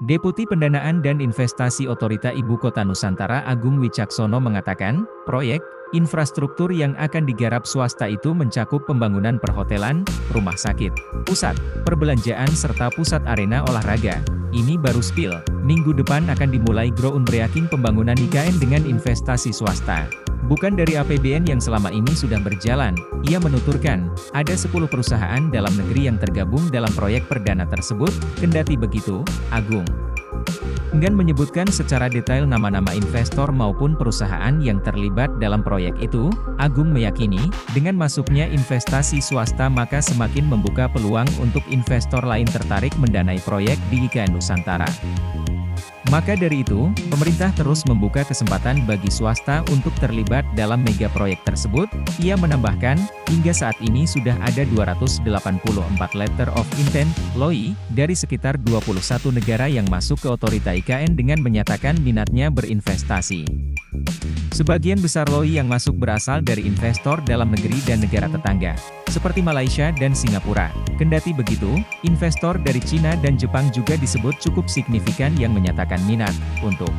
Deputi Pendanaan dan Investasi Otorita Ibu Kota Nusantara Agung Wicaksono mengatakan, proyek infrastruktur yang akan digarap swasta itu mencakup pembangunan perhotelan, rumah sakit, pusat perbelanjaan serta pusat arena olahraga. Ini baru spill, minggu depan akan dimulai groundbreaking pembangunan IKN dengan investasi swasta. Bukan dari APBN yang selama ini sudah berjalan, ia menuturkan, ada 10 perusahaan dalam negeri yang tergabung dalam proyek perdana tersebut, kendati begitu, Agung enggan menyebutkan secara detail nama-nama investor maupun perusahaan yang terlibat dalam proyek itu. Agung meyakini, dengan masuknya investasi swasta maka semakin membuka peluang untuk investor lain tertarik mendanai proyek di IKN Nusantara. Maka dari itu, pemerintah terus membuka kesempatan bagi swasta untuk terlibat dalam mega proyek tersebut. Ia menambahkan, hingga saat ini sudah ada 284 letter of intent, LOI, dari sekitar 21 negara yang masuk ke otorita IKN dengan menyatakan minatnya berinvestasi. Sebagian besar LOI yang masuk berasal dari investor dalam negeri dan negara tetangga, seperti Malaysia dan Singapura. Kendati begitu, investor dari Cina dan Jepang juga disebut cukup signifikan yang menyatakan minat untuk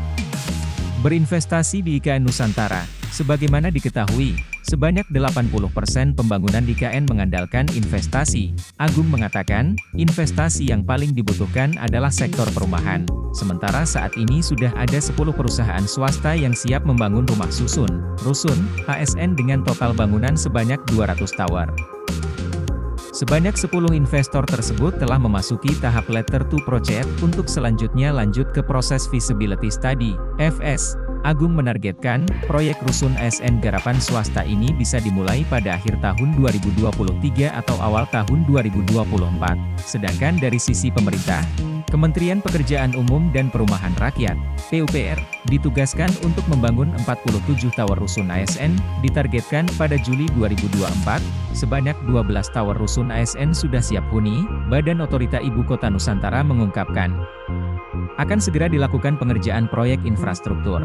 berinvestasi di IKN Nusantara. Sebagaimana diketahui, sebanyak 80% pembangunan di IKN mengandalkan investasi. Agung mengatakan, investasi yang paling dibutuhkan adalah sektor perumahan. Sementara saat ini sudah ada 10 perusahaan swasta yang siap membangun rumah susun, rusun, ASN dengan total bangunan sebanyak 200 tower. Sebanyak 10 investor tersebut telah memasuki tahap letter to project untuk selanjutnya lanjut ke proses feasibility study, FS. Agung menargetkan, proyek rusun ASN garapan swasta ini bisa dimulai pada akhir tahun 2023 atau awal tahun 2024. Sedangkan dari sisi pemerintah, Kementerian Pekerjaan Umum dan Perumahan Rakyat, PUPR, ditugaskan untuk membangun 47 tower rusun ASN, ditargetkan pada Juli 2024, sebanyak 12 tower rusun ASN sudah siap huni. Badan Otorita Ibu Kota Nusantara mengungkapkan, akan segera dilakukan pengerjaan proyek infrastruktur.